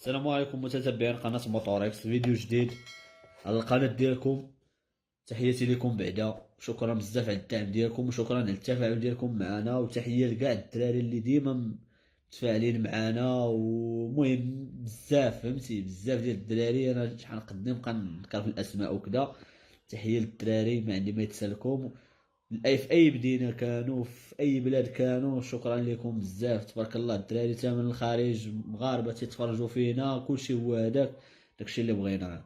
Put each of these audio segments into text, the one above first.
السلام عليكم متتبعين قناة موتوريكس، فيديو جديد على القناة ديالكم. تحياتي لكم بعدا، شكرا بزاف على الدعم ديالكم وشكرا على التفاعل ديالكم معنا، وتحية لكاع الدراري اللي ديما متفاعلين معنا. ومهم بزاف فهمتي، بزاف ديال الدراري، انا شحال نقدم نبقى نذكر في الاسماء وكذا. تحية للدراري، ما عندي ما يتسالكم. في اي مدينه كانوا، في اي بلاد كانوا، شكرا لكم بزاف، تبارك الله. الدراري تا من الخارج، مغاربه تيتفرجوا فينا، كلشي هو هذاك، داكشي اللي بغينا.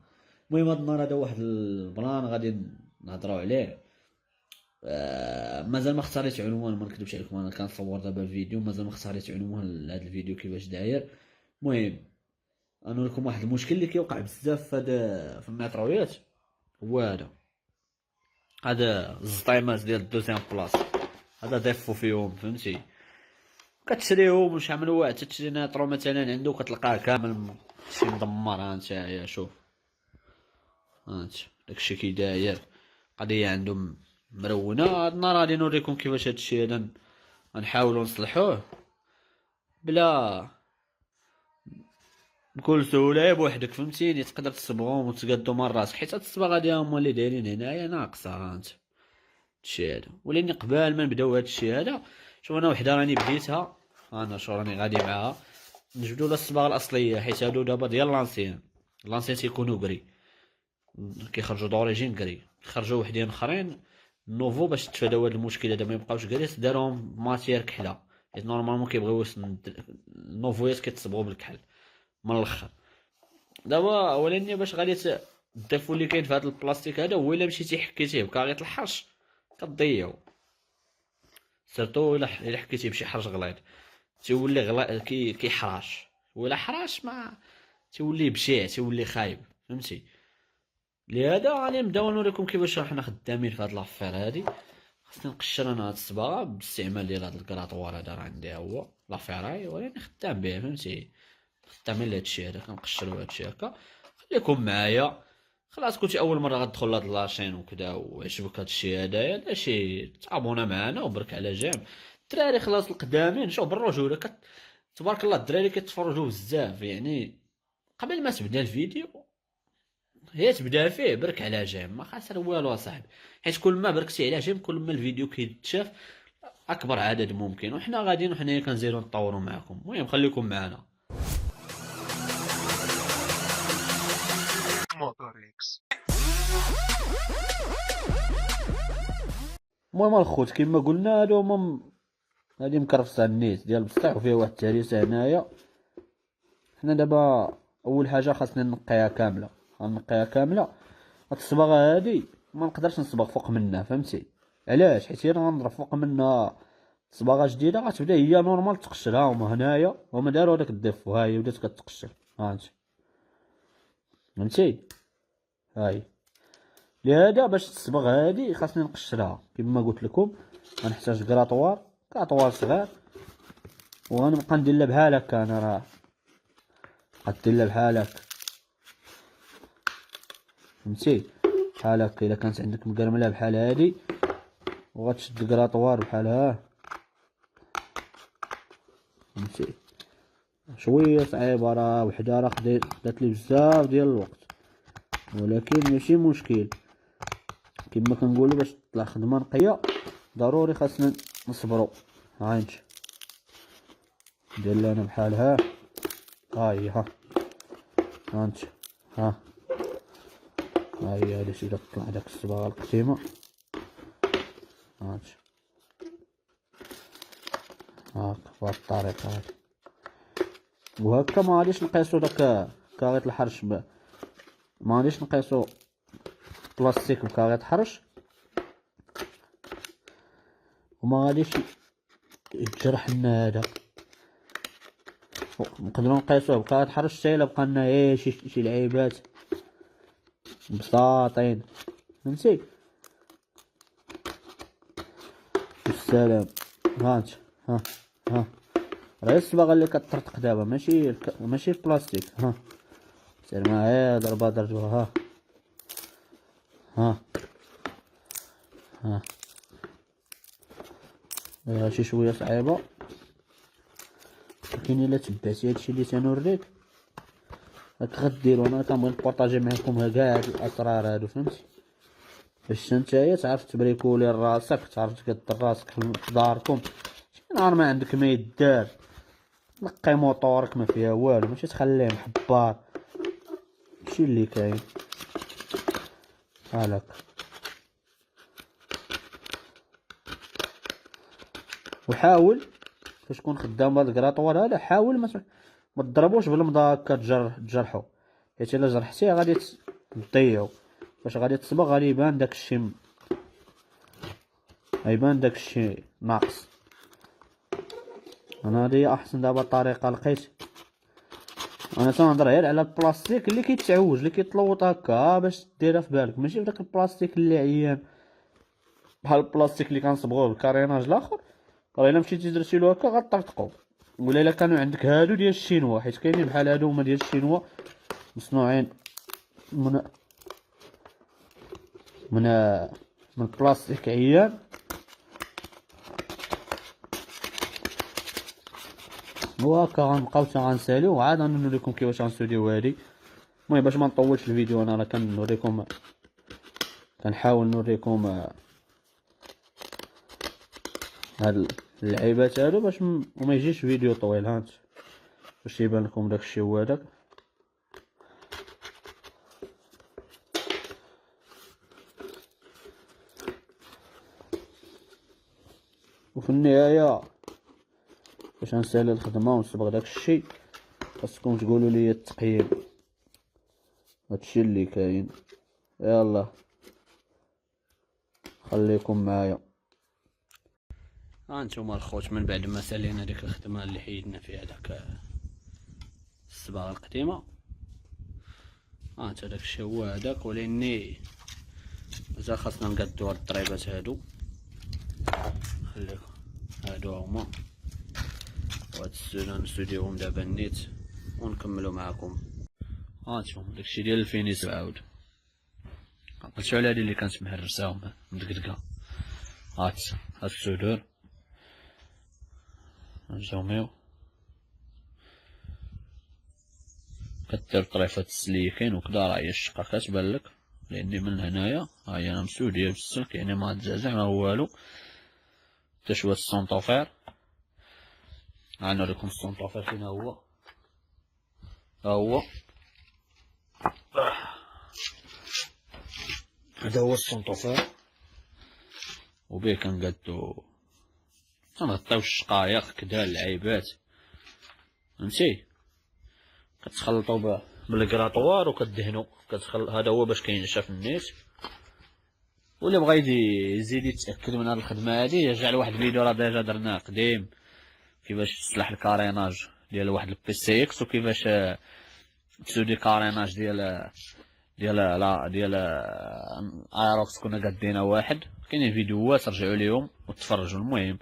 المهم هاد النهار هذا واحد البلان غادي نهضروا عليه. مازال ما اختاريت عنوان، ما نكذبش عليكم، انا كنصور دابا فيديو، مازال ما اختاريت عنوان لهذا الفيديو كيفاش داير. المهم انا لكم واحد المشكل اللي كيوقع بزاف في المترويات، هو هذا الزطيمات ديال الدوزيام بلاص، هذا ضيفو فيهم فهمتي. كتشريهم شحال من واحد تشري ناترو مثلا عنده كتلقاه كامل شي مدمر. ها نتايا شوف، هانت داكشي كي داير، قضيه عندهم مرونه. هاد النهار غادي نوريكم كيفاش هادشي هذا غنحاولوا نصلحوه بلا بكل سهوله بوحدك فهمتيني. تقدر تصبغهم وتقادو من راسك، حيت هاد الصباغه ديالهم هما اللي دايرين هنايا ناقصه. هانت هادشي هذا، ولكن قبل ما نبداو هادشي هذا، شوف انا وحده راني بديتها، انا شو راني غادي معاها. نجبدو الصباغه الاصليه، حيت هادو دابا ديال لانسيان تيكونوا كري، كيخرجوا دوريجين كري. خرجوا وحدين اخرين نوفو باش تفاداو هاد المشكل هذا، ما يبقاوش كري، داروهم ماتيير كحله، حيت نورمالمون كيبغيو النوفويات كيتصبغوا بالكحل من الاخر. دابا اولانيا باش غادي الضيفو اللي كاين في هذا البلاستيك هذا، هو الا مشيتي حكيتيه بكاغيط الحرش كتضيعو، سيرتو الا حكيتيه بشي حرش غليظ تيولي كيحراش، ولا حراش ما تيولي بشيع، تيولي خايب فهمتي. لهذا غادي نبداو نوريكم كيفاش حنا خدامين في هاد لافير هادي. خاصني نقشر انا هاد الصباغه باستعمال ديال هاد الكراطوار هذا، راه عندي هو لافيراي، ولكن خدام به فهمتي، خدامين لهادشي هذا، كنقشرو هادشي هكا. خليكم معايا، خلاص كنتي اول مره غتدخل لهاد لاشين وكذا وعجبك هادشي هذايا، شي تابونا معنا وبرك على جنب. الدراري خلاص القدامين، شوف بالرجوله تبارك الله الدراري كيتفرجوا بزاف يعني. قبل ما تبدا الفيديو هي تبدا فيه برك على جنب، ما خاسر والو اصاحبي، حيت كل ما بركتي على جنب كل ما الفيديو كيتشاف اكبر عدد ممكن، وحنا غاديين وحنايا كنزيدو نطوروا معكم. المهم خليكم معنا. موتوريكس. المهم الخوت كما قلنا، هادو هما هادي مكرفسه النيت ديال بسطيح، وفيها واحد التهريسه هنايا. حنا دابا اول حاجه خاصنا نقيها كامله، غنقيها كامله. هاد الصباغه هادي ما نقدرش نصبغ فوق منها فهمتي، علاش؟ حيت انا غنضرب فوق منها صباغه جديده غتبدا هي نورمال تقشر. ها هما هنايا هما داروا هذاك الديفو، ها هي بدات كتقشر، ها انت فهمتي. هاي لهذا باش تصبغ هادي خاصني نقشرها كما قلت لكم. غنحتاج كراطوار صغير، وغنبقى ندير لها بحال هكا. انا راه غدير لها بحال هكا فهمتي، بحال هكا. الا كانت عندك مقرمله بحال هادي، وغتشد كراطوار بحال ها فهمتي. شويه صعيبه، راه وحده راه خدات لي بزاف ديال الوقت، ولكن ماشي مشكل. كما كنقولوا باش تطلع خدمه نقيه ضروري خاصنا نصبروا. ها انت ندير لها انا بحال ها هي ها انت ها هي هادي شي تطلع داك الصباغه القديمه. ها انت هاك بهاد الطريقه هادي، وهكا ما غاديش نقيسو داك كاغيط الحرش ما غاديش نقيسو بلاستيك بكاغيط حرش، وما غاديش يتجرح لنا هذا. نقدروا نقيسوه بكاغيط حرش حتى الا بقى لنا غير شي لعيبات بساطين فهمتي. بالسلام. ها انت ها راه الصباغه اللي كتطرطق دابا، ماشي البلاستيك. ها سير معايا ضربه ها ها شي شويه صعيبه، لكن الا تبعتي هادشي اللي تنوريك هاك غديرو. انا كنبغي نبارطاجي معكم كاع هاد الاسرار هادو، فهمتي؟ باش نتايا تعرف تبريكولي راسك، تعرف تقدر راسك في داركم. شي نهار ما عندك ما يدار نقي موطورك ما فيها والو، ماشي تخليه محبار. هادشي اللي كاين. هالاك وحاول فاش تكون خدام بهاد الكراطوار هذا، حاول ما تضربوش بالمضا هكا تجرحو، حيت الا جرحتيه غادي تضيعو. فاش غادي تصبغ غادي يبان داكشي، غيبان داكشي ناقص. انا هادي احسن دابا طريقه لقيت. انا تنهضر غير على البلاستيك اللي كيتعوج، اللي كيتلوط هكا باش ديرها في بالك، ماشي بداك البلاستيك اللي عيان بحال البلاستيك اللي كنصبغوه بالكاريناج الاخر. راه الا مشيتي درتي له هكا غطقطقو. ولا الا كانوا عندك هادو ديال الشينوا، حيت كاينين بحال هادو هما ديال الشينوا مصنوعين من من من بلاستيك عيان. وهكا غنبقاو حتى غنساليو، وعاد غنوريكم كيفاش غنسوديو هادي. المهم باش ما نطولش الفيديو، انا راه كنوريكم، كنحاول نوريكم هاد اللعيبات هادو باش وما يجيش فيديو طويل. هانت باش يبان لكم داكشي هو هداك. وفي النهايه باش نسالي الخدمه ونصبغ داكشي خاصكم تقولوا لي التقييم. هادشي اللي كاين. يلا خليكم معايا. هانتوما الخوت، من بعد ما سالينا ديك الخدمه اللي حيدنا فيها داك الصباغه القديمه، هانت داكشي هو هداك. ولاني مازال خاصنا نقادو هاد الضريبات هادو، خليكم هادو هما، وهاد السوله نسوديوهم دابا النيت ونكملو معاكم. هانتوما داكشي ديال الفينيس عاود عقلتو على هادي اللي كانت مهرسه ومدقدقه. هاد السودور نزوميو، كدير طريفة السليكين وكدا، راه هي الشقة كتبان لك، لاني من هنايا ها هي انا مسودية بالسلك، يعني ما تزعزع ما والو. حتى شوية السونطوفير، غنوريكم السونطوفير فين هو. ها هو هذا هو السونطوفير، وبيه كنقادو كنغطيو الشقايق كدا اللعيبات، فهمتي؟ كتخلطو بالكراطوار وكدهنو هذا هو باش كينشف النيت. واللي بغا يزيد يتاكد من هاد الخدمه هادي يرجع لواحد الفيديو راه ديجا درناه قديم، كيفاش تصلح الكاريناج ديال واحد البي سي اكس، وكيفاش تسودي كاريناج ديال ايروكس كنا قادينه واحد. كاينين فيديوهات رجعوا ليهم وتفرجوا. المهم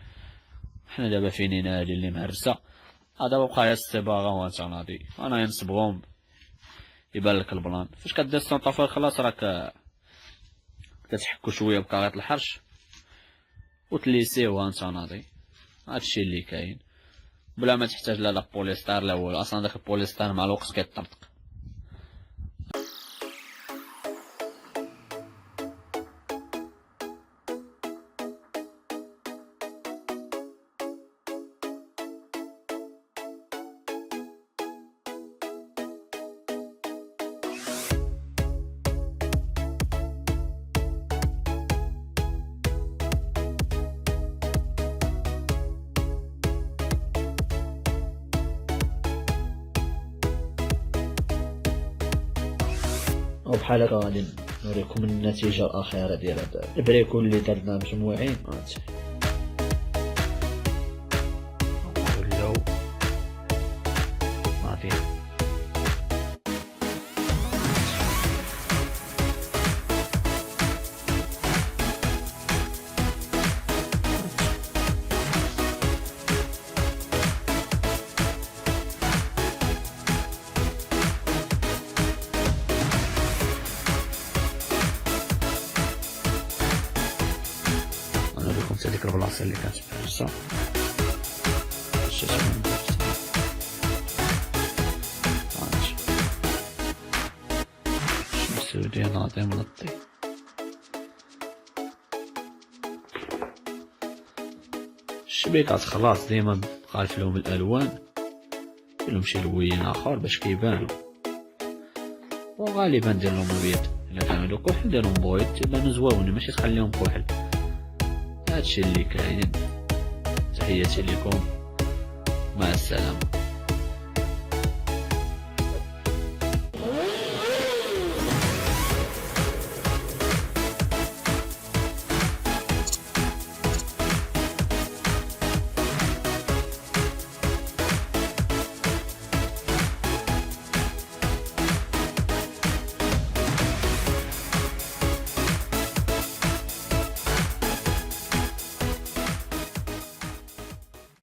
حنا دابا فينين هادي اللي مهرسه، دابا بقى هي الصباغه وانت ناضي. انا نصبغهم يبان لك البلان. فاش كدير السونطافير خلاص راك كتحكو شويه بكاريط الحرش وتليسيوها انت ناضي. هادشي اللي كاين، بلا ما تحتاج لا بوليستار لا والو. اصلا داك البوليستار مع الوقت كيطرطق. وبحال هكا غادي نوريكم النتيجه الاخيره ديال هاد البريكو اللي درنا مجموعين. ولاو ناضيين. هذيك البلاصه اللي كانت مهرسه سودي ناطي منطي. الشبيكات خلاص ديما خالف لهم الالوان، كلهم شي لوين اخر باش كيبانو، وغالبا ندير لهم البيض. الا كانوا هادو كحل ندير لهم بويض تيبانو زواونين ماشي تخليهم كحل. هادشي اللي كاين. تحياتي لكم، مع السلامه.